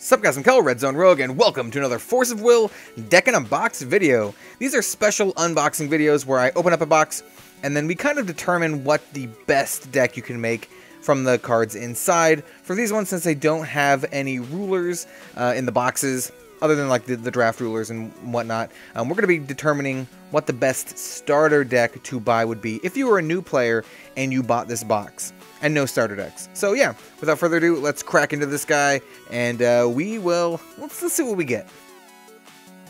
Sup guys, I'm Kel, Red Zone Rogue, and welcome to another Force of Will deck and unbox video. These are special unboxing videos where I open up a box and then we kind of determine what the best deck you can make from the cards inside. For these ones, since they don't have any rulers in the boxes, other than like the draft rulers and whatnot, we're going to be determining what the best starter deck to buy would be if you were a new player and you bought this box. And no starter decks. So yeah, without further ado, let's crack into this guy, and let's see what we get.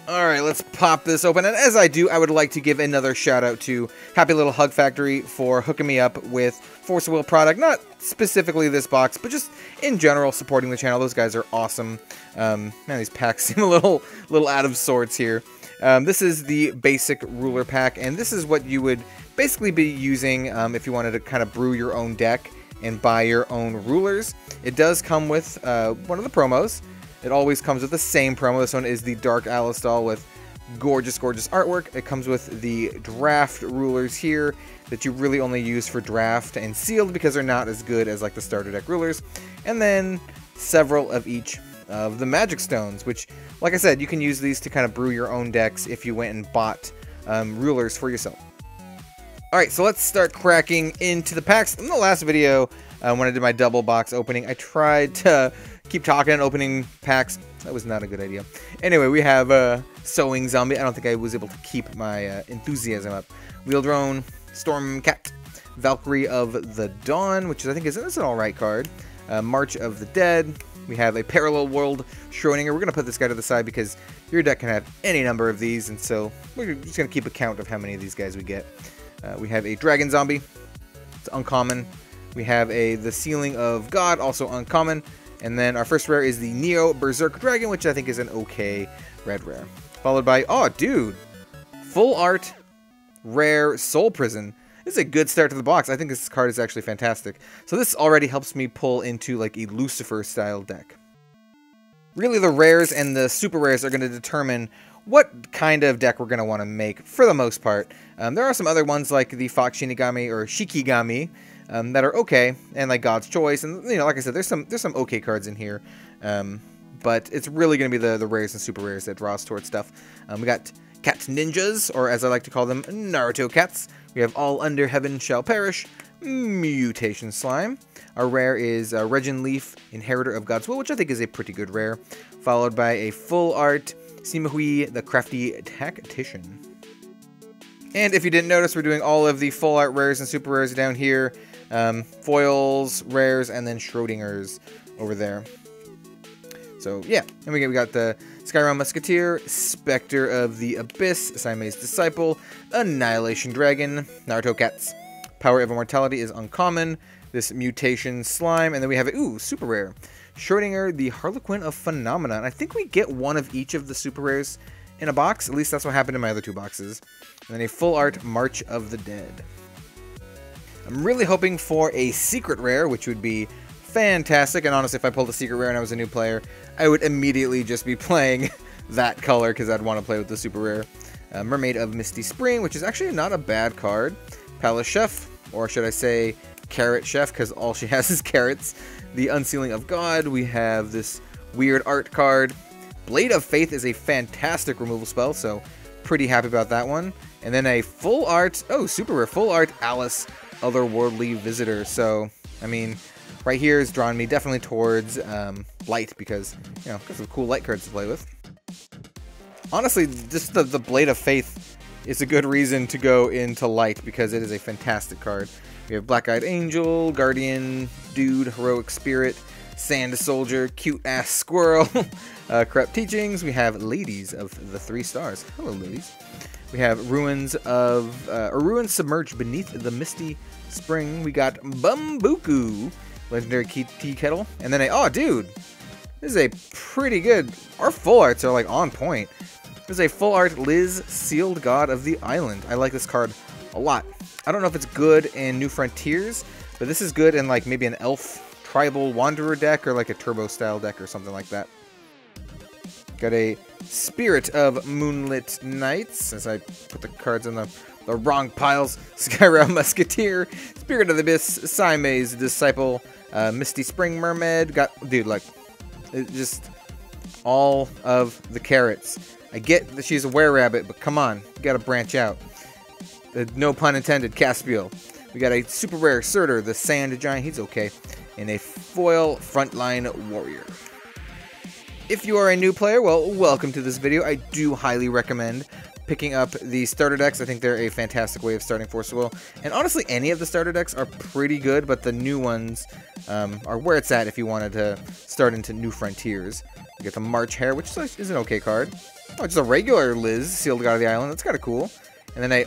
Alright, let's pop this open, and as I do, I would like to give another shout out to Happy Little Hug Factory for hooking me up with Force of Will product, not specifically this box, but just in general supporting the channel. Those guys are awesome. Man, these packs seem a little out of sorts here. This is the basic ruler pack, and this is what you would basically be using if you wanted to kind of brew your own deck and buy your own rulers. It does come with one of the promos. It always comes with the same promo. This one is the Dark Alistal with gorgeous artwork. It comes with the draft rulers here that you really only use for draft and sealed because they're not as good as like the starter deck rulers. And then several of each of the magic stones, which, like I said, you can use these to kind of brew your own decks if you went and bought rulers for yourself. Alright, so let's start cracking into the packs. In the last video, when I did my double box opening, I tried to keep talking and opening packs. That was not a good idea. Anyway, we have Sewing Zombie. I don't think I was able to keep my enthusiasm up. Wheel Drone, Storm Cat, Valkyrie of the Dawn, which I think is an alright card. March of the Dead. We have a Parallel World Schrödinger. We're going to put this guy to the side because your deck can have any number of these, and so we're just going to keep a count of how many of these guys we get. We have a Dragon Zombie. It's uncommon. We have the Sealing of God, also uncommon. And then our first rare is the Neo Berserk Dragon, which I think is an okay red rare. Followed by, oh dude, full art rare Soul Prison. This is a good start to the box. I think this card is actually fantastic. So this already helps me pull into like a Lucifer style deck. Really, the rares and the super rares are going to determine what kind of deck we're going to want to make for the most part. There are some other ones like the Fox Shinigami or Shikigami that are okay, and like God's Choice, and you know, like I said, there's some okay cards in here, but it's really going to be the rares and super rares that draw us towards stuff. We got Cat Ninjas, or as I like to call them, Naruto Cats. We have All Under Heaven Shall Perish, Mutation Slime. Our rare is Regin Leaf, Inheritor of God's Will, which I think is a pretty good rare, followed by a full art Simahui, the Crafty Tactician. And if you didn't notice, we're doing all of the full art rares and super rares down here. Foils, rares, and then Schrödingers over there. So yeah, and we got the Skyrim Musketeer, Spectre of the Abyss, Siamese Disciple, Annihilation Dragon, Naruto Cats. Power of Immortality is uncommon. This Mutation Slime, and then we have a super rare, Schrödinger, the Harlequin of Phenomena. And I think we get one of each of the super rares in a box. At least that's what happened in my other two boxes. And then a full art March of the Dead. I'm really hoping for a secret rare, which would be fantastic. And honestly, if I pulled a secret rare and I was a new player, I would immediately just be playing that color because I'd want to play with the super rare. Mermaid of Misty Spring, which is actually not a bad card. Palace Chef, or should I say Carrot Chef, because all she has is carrots. The Unsealing of God. We have this weird art card. Blade of Faith is a fantastic removal spell, so pretty happy about that one. And then a full art, super rare, full art Alice, Otherworldly Visitor. So, I mean, right here is drawing me definitely towards light because, you know, got some cool light cards to play with. Honestly, just the Blade of Faith is a good reason to go into light because it is a fantastic card. We have Black-Eyed Angel, Guardian, Dude, Heroic Spirit, Sand Soldier, Cute-Ass Squirrel, Corrupt Teachings. We have Ladies of the 3 Stars. Hello, ladies. We have Ruins Submerged Beneath the Misty Spring. We got Bumbuku, Legendary Tea Kettle. And then dude, this is a pretty good, our full arts are like on point. This is a full art Liz, Sealed God of the Island. I like this card a lot. I don't know if it's good in New Frontiers, but this is good in like maybe an Elf Tribal Wanderer deck or like a Turbo style deck or something like that. Got a Spirit of Moonlit Nights, as I put the cards in the wrong piles. Skyrim Musketeer, Spirit of the Abyss, Siamese Disciple, Misty Spring Mermaid. Dude, like, it just all of the carrots. I get that she's a were-rabbit, but come on, you gotta branch out. No pun intended, Caspiel. We got a super rare Surtur, the Sand Giant, he's okay, and a foil Frontline Warrior. If you are a new player, well, welcome to this video. I do highly recommend picking up the starter decks. I think they're a fantastic way of starting Force of Will. And honestly, any of the starter decks are pretty good, but the new ones are where it's at if you wanted to start into new frontiers. You get the March Hare, which is an okay card. Oh, just a regular Liz, Sealed God of the Island. That's kind of cool. And then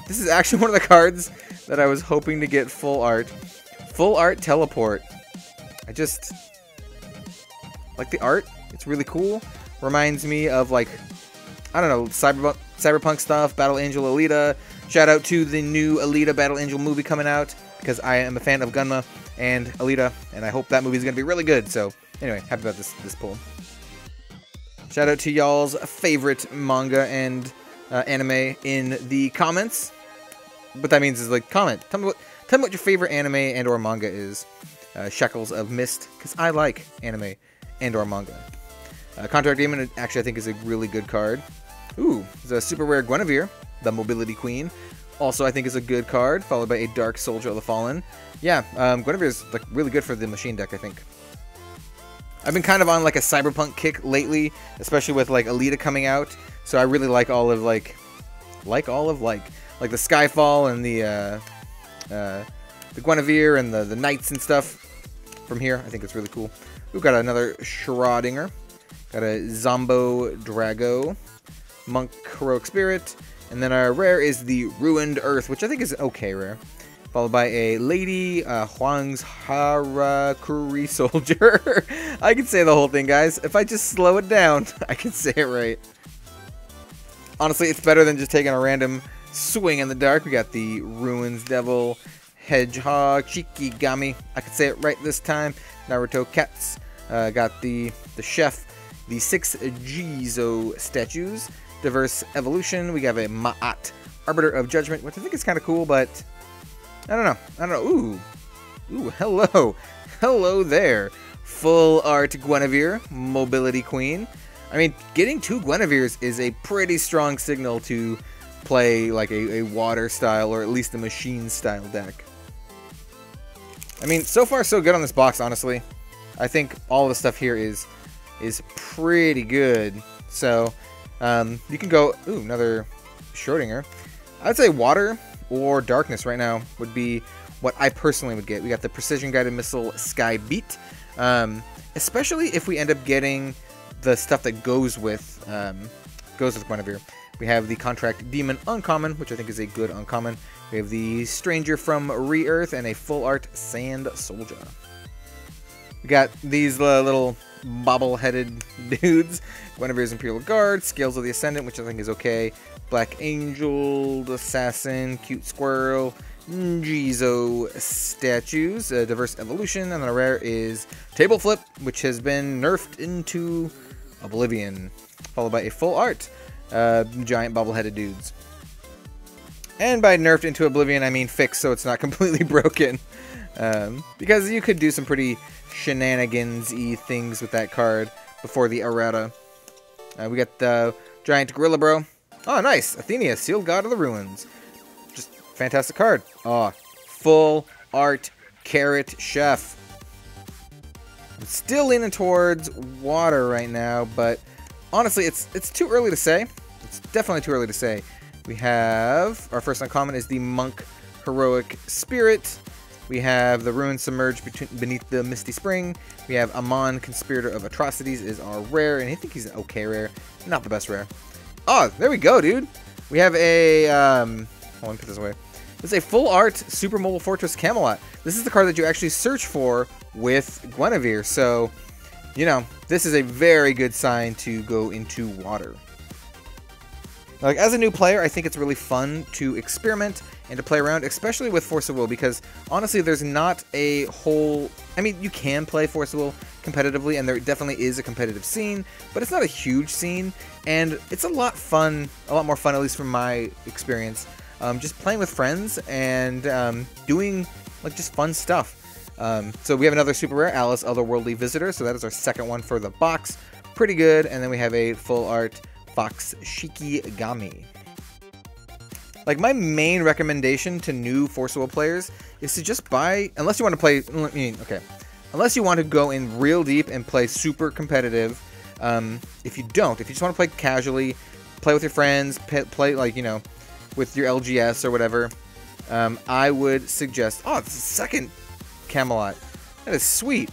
this is actually one of the cards that I was hoping to get full art. Full art Teleport. I just like the art. It's really cool. Reminds me of, like, I don't know, cyberpunk stuff, Battle Angel Alita. Shout out to the new Alita Battle Angel movie coming out, because I am a fan of Gunma and Alita, and I hope that movie is going to be really good. So, anyway, happy about this pull. Shout out to y'all's favorite manga and anime in the comments. What that means is, like, comment. Tell me what your favorite anime and or manga is. Shekels of Mist, because I like anime and or manga. Contract Demon, actually, I think is a really good card. Ooh, there's a super rare Guinevere, the Mobility Queen. Also, I think is a good card, followed by a Dark Soldier of the Fallen. Yeah, Guinevere is, like, really good for the machine deck, I think. I've been kind of on, like, a cyberpunk kick lately, especially with, like, Alita coming out. So I really like all of, like the Skyfall and the Guinevere and the Knights and stuff from here. I think it's really cool. We've got another Schrodinger. Got a Zombo Drago, Monk Heroic Spirit, and then our rare is the Ruined Earth, which I think is okay rare. Followed by a Lady Huang's Harakuri Soldier. I can say the whole thing, guys. If I just slow it down, I can say it right. Honestly, it's better than just taking a random swing in the dark. We got the Ruins Devil, Hedgehog, Shikigami. I can say it right this time. Naruto Cats. Got the Chef. The 6 Jizo statues, Diverse Evolution. We have a Ma'at, Arbiter of Judgment, which I think is kind of cool, but I don't know. Ooh, hello there. Full art Guinevere, Mobility Queen. I mean, getting 2 Guineveres is a pretty strong signal to play like a water style or at least a machine style deck. I mean, so far so good on this box, honestly. I think all the stuff here is pretty good. So you can go, ooh, another Schrodinger. I'd say water or darkness right now would be what I personally would get. We got the Precision Guided Missile Sky Beat, especially if we end up getting the stuff that goes with Guinevere. We have the Contract Demon Uncommon, which I think is a good uncommon. We have the Stranger from Re-Earth and a full art Sand Soldier. We got these little bobble-headed dudes. Guinevere's Imperial Guard, Scales of the Ascendant, which I think is okay. Black Angel, Assassin, Cute Squirrel, Jizo statues, Diverse Evolution, and the rare is Table Flip, which has been nerfed into Oblivion, followed by a full art giant bobble-headed dudes. And by nerfed into Oblivion, I mean fixed so it's not completely broken. Because you could do some pretty shenanigans-y things with that card before the errata. We got the Giant Gorilla Bro. Oh, nice. Athenia, Sealed God of the Ruins. Just fantastic card. Oh, full art Carrot Chef. I'm still leaning towards water right now, but honestly, it's too early to say. It's definitely too early to say. We have, our first uncommon is the Monk Heroic Spirit. We have the Ruin Submerged beneath the Misty Spring. We have Amon, Conspirator of Atrocities is our rare, and I think he's an okay rare. Not the best rare. Oh, there we go, dude. We have a, hold on, put this away. This is a full art Super Mobile Fortress Camelot. This is the card that you actually search for with Guinevere, so, you know, this is a very good sign to go into water. Like, as a new player, I think it's really fun to experiment and to play around, especially with Force of Will, because honestly, there's not a whole... I mean, you can play Force of Will competitively, and there definitely is a competitive scene, but it's not a huge scene, and it's a lot more fun, at least from my experience, just playing with friends and doing, like, just fun stuff. So we have another super rare, Alice Otherworldly Visitor, so that is our second one for the box. pretty good. And then we have a full art fowtcg. Like, my main recommendation to new Force of Will players is to just buy, unless you want to play, unless you want to go in real deep and play super competitive. If you just want to play casually, play with your friends, play like, you know, with your LGS or whatever, I would suggest, oh, it's the second Camelot. That is sweet.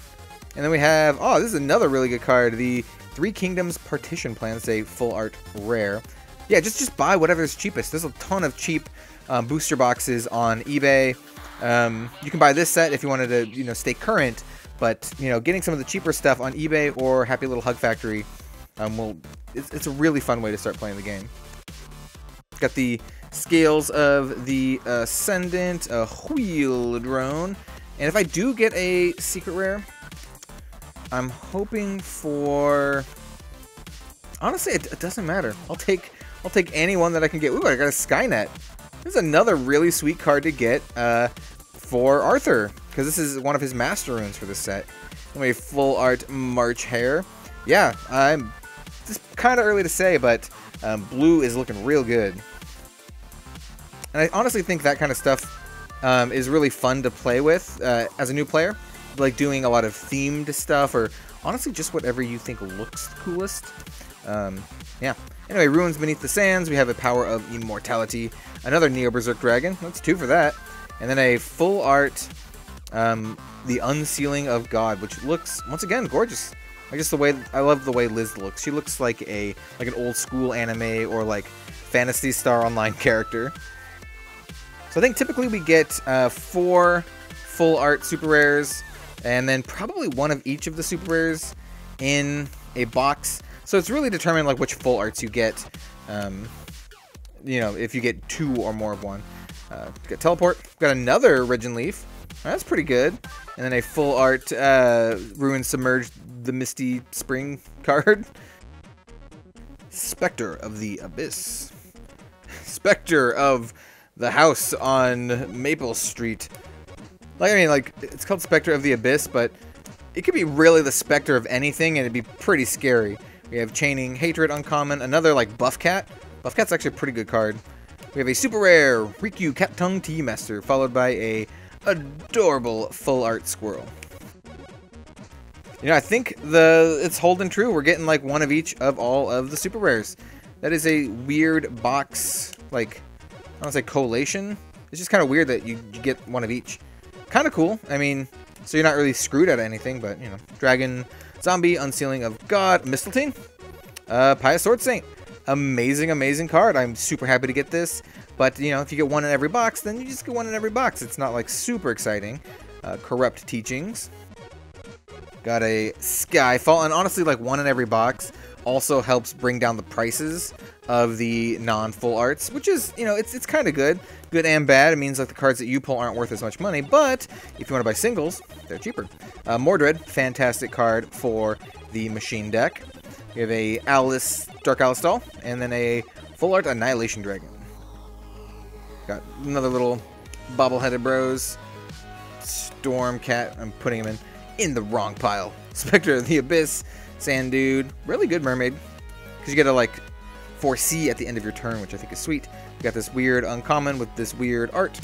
And then we have, oh, this is another really good card, the Three Kingdoms Partition Plan. It's a full art rare. Yeah, just buy whatever's cheapest. There's a ton of cheap booster boxes on eBay. You can buy this set if you wanted to, you know, stay current. But, you know, getting some of the cheaper stuff on eBay or Happy Little Hug Factory, it's a really fun way to start playing the game. Got the scales of the Ascendant, a wheel drone. And if I do get a secret rare, I'm hoping for... Honestly, it doesn't matter. I'll take any one that I can get. Ooh, I got a Skynet. This is another really sweet card to get for Arthur, because this is one of his master runes for this set. Anyway, full art March Hare. Yeah, I'm just kind of early to say, but blue is looking real good. And I honestly think that kind of stuff is really fun to play with as a new player. Like doing a lot of themed stuff, or honestly just whatever you think looks coolest. Yeah. Anyway, Ruins Beneath the Sands. We have a Power of Immortality. Another Neo Berserk Dragon. That's 2 for that. And then a full art, the Unsealing of God, which looks, once again, gorgeous. Like, just the way, I love the way Liz looks. She looks like an old school anime or like Phantasy Star Online character. So I think typically we get 4 full art super rares, and then probably 1 of each of the super rares in a box. So it's really determined like which full arts you get. You know, if you get 2 or more of one. Got Teleport. Got another Regen Leaf. That's pretty good. And then a full art Ruin Submerged the Misty Spring card. Spectre of the Abyss. Spectre of the house on Maple Street. Like, I mean, like, it's called Spectre of the Abyss, but it could be really the Spectre of anything, and it'd be pretty scary. We have Chaining Hatred uncommon, another like Buff Cat. Buff Cat's actually a pretty good card. We have a super rare Riku Cat Tongue Tea Master, followed by a adorable full art squirrel. You know, I think it's holding true. We're getting like 1 of each of all of the super rares. That is a weird box, like, I don't want to say collation. It's just kind of weird that you get 1 of each. Kind of cool. I mean, so you're not really screwed out of anything, but, you know. Dragon, Zombie, Unsealing of God, Mistletoe, Pious Sword Saint. Amazing, amazing card. I'm super happy to get this. But, you know, if you get 1 in every box, then you just get 1 in every box. It's not, like, super exciting. Corrupt Teachings. Got a Skyfall. And honestly, like, 1 in every box also helps bring down the prices of the non-full arts, which is, you know, it's kind of good. Good and bad. It means like the cards that you pull aren't worth as much money, but if you want to buy singles, they're cheaper. Mordred, fantastic card for the machine deck. We have a Dark Alistal, and then a full art Annihilation Dragon. Got another little bobbleheaded bros. Storm Cat, I'm putting him in the wrong pile. Spectre of the Abyss, Sand Dude, really good mermaid, because you get to like foresee at the end of your turn, which I think is sweet. You got this weird uncommon with this weird art.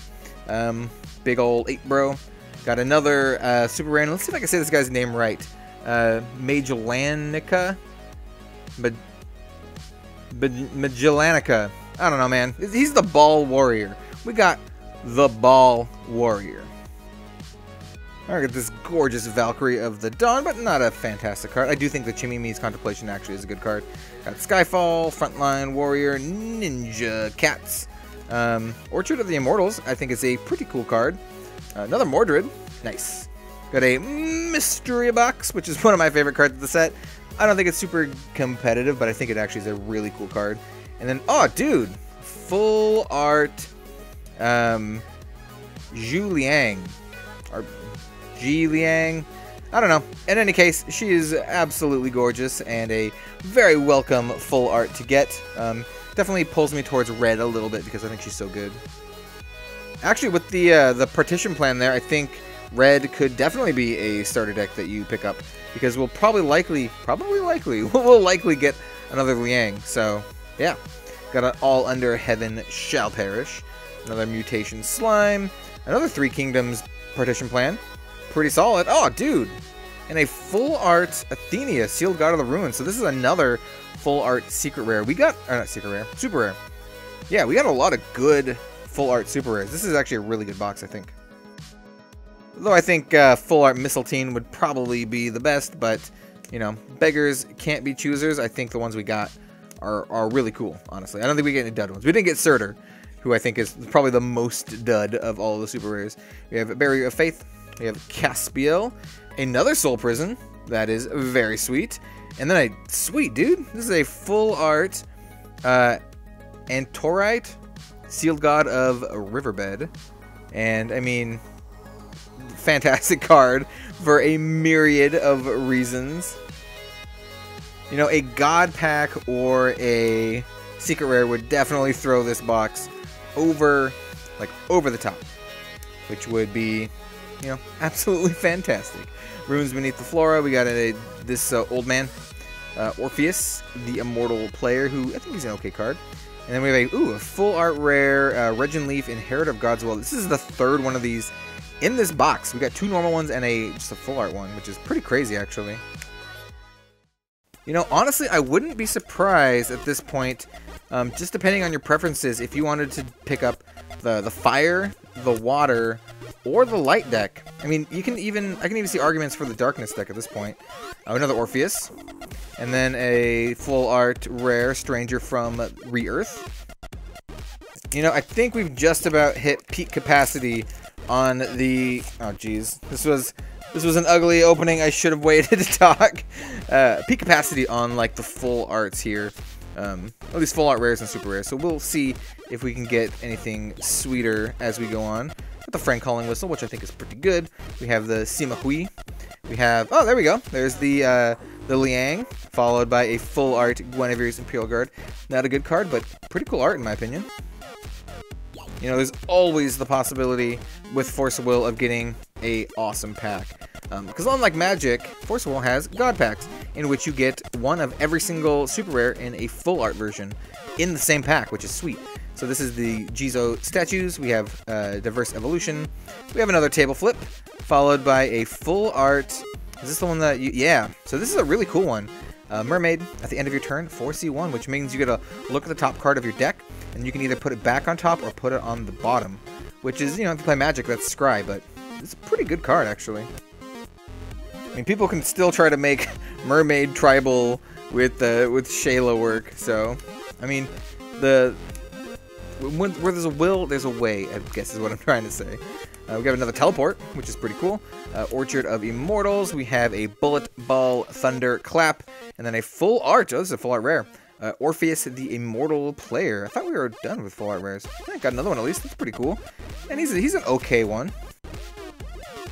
Big ol' 8-bro. Got another super random. Let's see if I can say this guy's name right. Magellanica. Magellanica. I don't know, man. He's the Ball Warrior. We got the Ball Warrior. I got this gorgeous Valkyrie of the Dawn, but not a fantastic card. I do think the Chimimi's Contemplation actually is a good card. Got Skyfall, Frontline Warrior, Ninja Cats. Orchard of the Immortals, I think is a pretty cool card. Another Mordred. Nice. Got a Mystery Box, which is one of my favorite cards of the set. I don't think it's super competitive, but I think it actually is a really cool card. And then, oh, dude, full art Zhu Liang. Or Ji Liang. I don't know. In any case, she is absolutely gorgeous and a very welcome full art to get. Definitely pulls me towards red a little bit because I think she's so good. Actually, with the partition plan there, I think red could definitely be a starter deck that you pick up, because we'll we'll likely get another Liang. So yeah, got an All Under Heaven Shall Perish, another Mutation Slime, another Three Kingdoms Partition Plan, pretty solid. Oh, dude, and a full art Athenia, Sealed God of the Ruins. So this is another full art secret rare. We got, or not secret rare, super rare. Yeah, we got a lot of good full art super rares. This is actually a really good box, I think. Though I think full art Mistletoe would probably be the best, but you know, beggars can't be choosers. I think the ones we got are really cool, honestly. I don't think we get any dud ones. We didn't get Surtur, who I think is probably the most dud of all of the super rares. We have Barrier of Faith. We have Caspiel, another Soul Prison. That is very sweet. And then sweet, dude. This is a full art Antorite, Sealed God of Riverbed. And I mean, fantastic card for a myriad of reasons. You know, a God pack or a secret rare would definitely throw this box over the top, which would be, you know, absolutely fantastic. Runes Beneath the Flora. We got this old man, Orpheus, the Immortal Player, who I think he's an okay card. And then we have a full art rare, Regin Leaf, Inheritor of God's Will. This is the third one of these in this box. We got two normal ones and just a full art one, which is pretty crazy, actually. You know, honestly, I wouldn't be surprised at this point, just depending on your preferences, if you wanted to pick up the fire, the water, or the light deck. I mean, I can even see arguments for the darkness deck at this point. Another Orpheus, and then a full art rare Stranger from Re-Earth. You know, I think we've just about hit peak capacity on the. Oh, geez, this was an ugly opening. I should have waited to talk. Peak capacity on like the full arts here. At least full art rares and super rares. So we'll see if we can get anything sweeter as we go on. Got the Frank Calling Whistle, which I think is pretty good. We have the Sima Hui. We have, oh, there we go. There's the Liang, followed by a full art Guinevere's Imperial Guard. Not a good card, but pretty cool art in my opinion. You know, there's always the possibility with Force of Will of getting a awesome pack. Because unlike Magic, Force of Will has God packs, in which you get one of every single super rare in a full art version in the same pack, which is sweet. So this is the Jizo statues. We have Diverse Evolution. We have another table flip, followed by a full art. Is this the one that you... Yeah. So this is a really cool one. Mermaid, at the end of your turn, 4C1, which means you get to look at the top card of your deck, and you can either put it back on top or put it on the bottom. Which is, you know, if you play Magic, that's Scry, but it's a pretty good card, actually. I mean, people can still try to make Mermaid tribal with Shayla work, so... I mean, where there's a will, there's a way, I guess is what I'm trying to say. We have another Teleport, which is pretty cool. Orchard of Immortals. We have a Bullet Ball Thunder Clap. And then a full art. Oh, this is a full art rare. Orpheus, the Immortal Player. I thought we were done with full art rares. I got another one at least. That's pretty cool. And he's an okay one.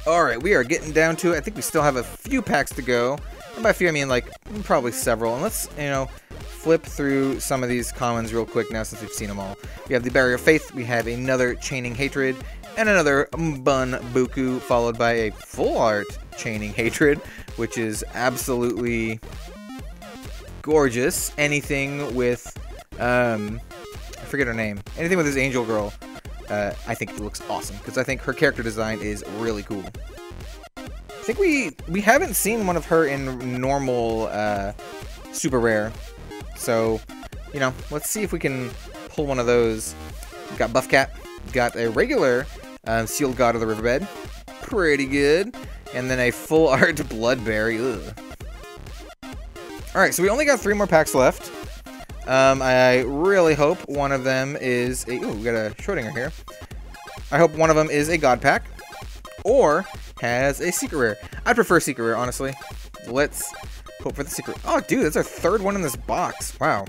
Alright, we are getting down to it. I think we still have a few packs to go. And by a few, I mean like probably several. And let's, you know, flip through some of these commons real quick now since we've seen them all. We have the Barrier of Faith. We have another Chaining Hatred. And another Bun Buku, followed by a full art Chaining Hatred, which is absolutely gorgeous. Anything with, I forget her name. Anything with this Angel Girl, I think it looks awesome, because I think her character design is really cool. I think we haven't seen one of her in normal super rare, so, you know, let's see if we can pull one of those. We've got Buff Cat. Got a regular Sealed God of the Riverbed. Pretty good. And then a full art Bloodberry. Alright, so we only got 3 more packs left. I really hope one of them is a... Ooh, we got a Schrodinger here. I hope one of them is a God pack. Or has a secret rare. I prefer secret rare, honestly. Let's hope for the secret. Oh, dude, that's our 3rd one in this box. Wow.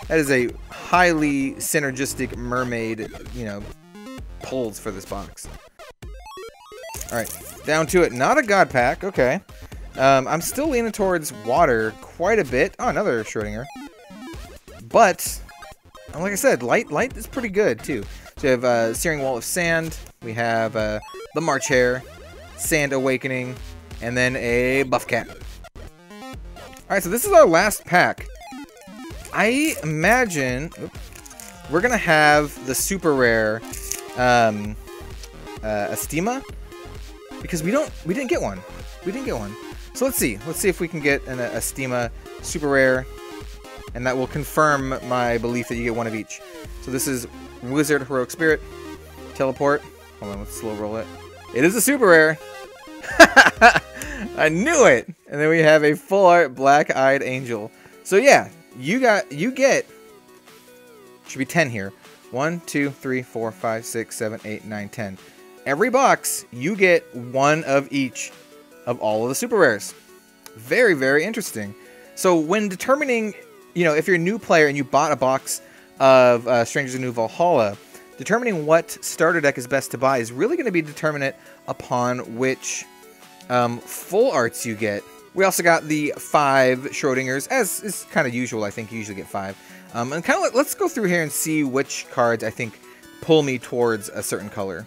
That is a highly synergistic mermaid, you know, pulls for this box. Alright, down to it. Not a God pack. Okay. I'm still leaning towards water quite a bit. Oh, another Schrodinger. But, like I said, light is pretty good, too. So we have Searing Wall of Sand. We have the March Hare. Sand Awakening, and then a Buff Cat. Alright, so this is our last pack. I imagine we're gonna have the super rare Estima, because we didn't get one. We didn't get one. So let's see. Let's see if we can get an Estima super rare, and that will confirm my belief that you get one of each. So this is Wizard, Heroic Spirit, Teleport. Hold on, let's slow roll it. It is a super rare. I knew it. And then we have a full art Black-Eyed Angel. So yeah, you get should be 10 here. 1, 2, 3, 4, 5, 6, 7, 8, 9, 10. Every box you get one of each of all of the super rares. Very, very interesting. So when determining, you know, if you're a new player and you bought a box of Strangers of New Valhalla, determining what starter deck is best to buy is really going to be determinant upon which full arts you get. We also got the 5 Schrodingers, as is kind of usual. I think you usually get 5. And kind of let's go through here and see which cards I think pull me towards a certain color.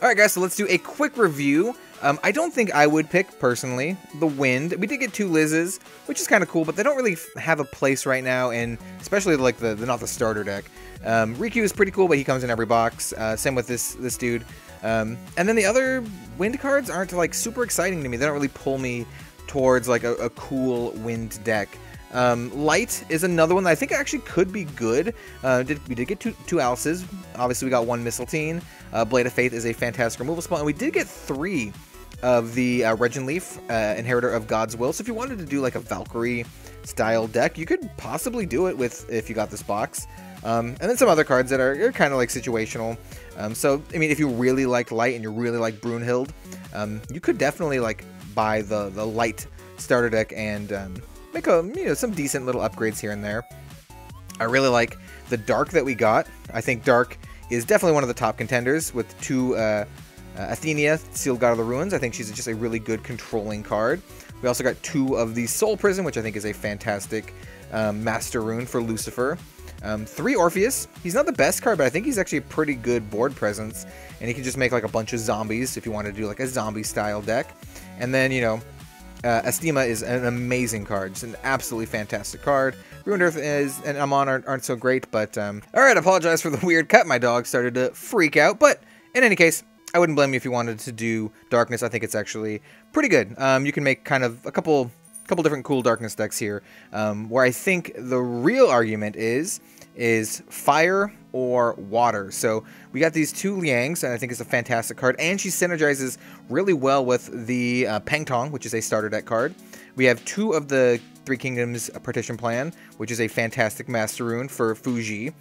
Alright guys, so let's do a quick review. I don't think I would pick, personally, the Wind. We did get 2 Lizzes, which is kind of cool, but they don't really have a place right now, and especially like not the starter deck. Riku is pretty cool, but he comes in every box. Same with this dude. And then the other Wind cards aren't like super exciting to me. They don't really pull me towards like a cool Wind deck. Light is another one that I think actually could be good. We did get two Alices. Obviously, we got 1 Mistletoe. Blade of Faith is a fantastic removal spell, and we did get 3 of the Regent Leaf, Inheritor of God's Will. So if you wanted to do like a Valkyrie style deck, you could possibly do it if you got this box. And then some other cards that are kind of like situational. So I mean, if you really like Light and you really like Brunhild, you could definitely like buy the Light starter deck and make some decent little upgrades here and there. I really like the Dark that we got. I think Dark is definitely one of the top contenders with 2 Athenia, Sealed God of the Ruins. I think she's just a really good controlling card. We also got 2 of the Soul Prison, which I think is a fantastic master rune for Lucifer. 3 Orpheus. He's not the best card, but I think he's actually a pretty good board presence, and he can just make like a bunch of zombies if you want to do like a zombie style deck. And then, you know, Estima is an amazing card. It's an absolutely fantastic card. Ruined Earth and Amon aren't so great, but alright, apologize for the weird cut. My dog started to freak out, but in any case, I wouldn't blame you if you wanted to do Darkness. I think it's actually pretty good. You can make kind of a couple different cool Darkness decks here, where I think the real argument is Fire or Water. So we got these 2 Liangs, and I think it's a fantastic card, and she synergizes really well with the Pangtong, which is a starter deck card. We have 2 of the 3 Kingdoms Partition Plan, which is a fantastic master rune for Fuji.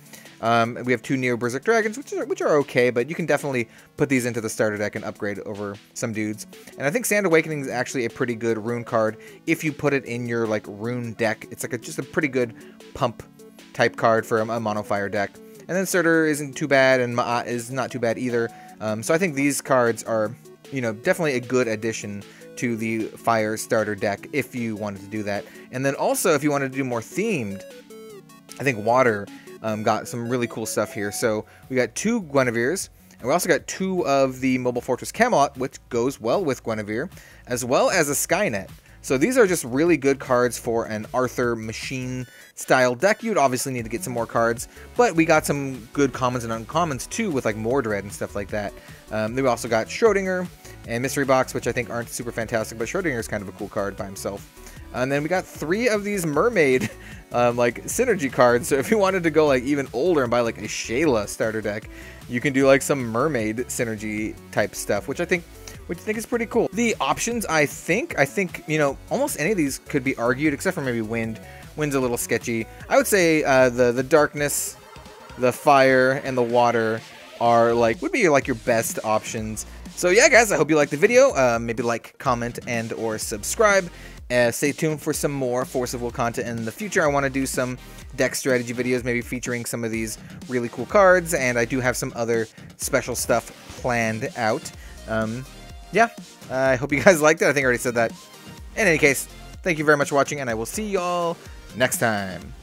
We have 2 Neo Berserk Dragons, which are okay, but you can definitely put these into the starter deck and upgrade over some dudes. And I think Sand Awakening is actually a pretty good rune card if you put it in your like rune deck. It's like just a pretty good pump type card for a mono fire deck. And then Surtur isn't too bad, and Ma'at is not too bad either. So I think these cards are, you know, definitely a good addition to the fire starter deck if you wanted to do that. And then also if you wanted to do more themed, I think Water got some really cool stuff here. So we got 2 Guinevere's, and we also got 2 of the Mobile Fortress Camelot, which goes well with Guinevere, as well as a Skynet. So these are just really good cards for an Arthur machine style deck. You'd obviously need to get some more cards, but we got some good commons and uncommons too with like Mordred and stuff like that. Then we also got Schrodinger and Mystery Box, which I think aren't super fantastic, but Schrodinger is kind of a cool card by himself. And then we got 3 of these Mermaid like synergy cards. So if you wanted to go like even older and buy like a Shayla starter deck, you can do like some Mermaid synergy type stuff, which I think is pretty cool. The options, I think, you know, almost any of these could be argued, except for maybe Wind. Wind's a little sketchy. I would say the Darkness, the Fire, and the Water would be like your best options. So yeah, guys, I hope you liked the video. Maybe like, comment, and or subscribe. Stay tuned for some more Force of Will content in the future. I want to do some deck strategy videos, maybe featuring some of these really cool cards, and I do have some other special stuff planned out. Yeah, I hope you guys liked it. I think I already said that. In any case, thank you very much for watching, and I will see y'all next time.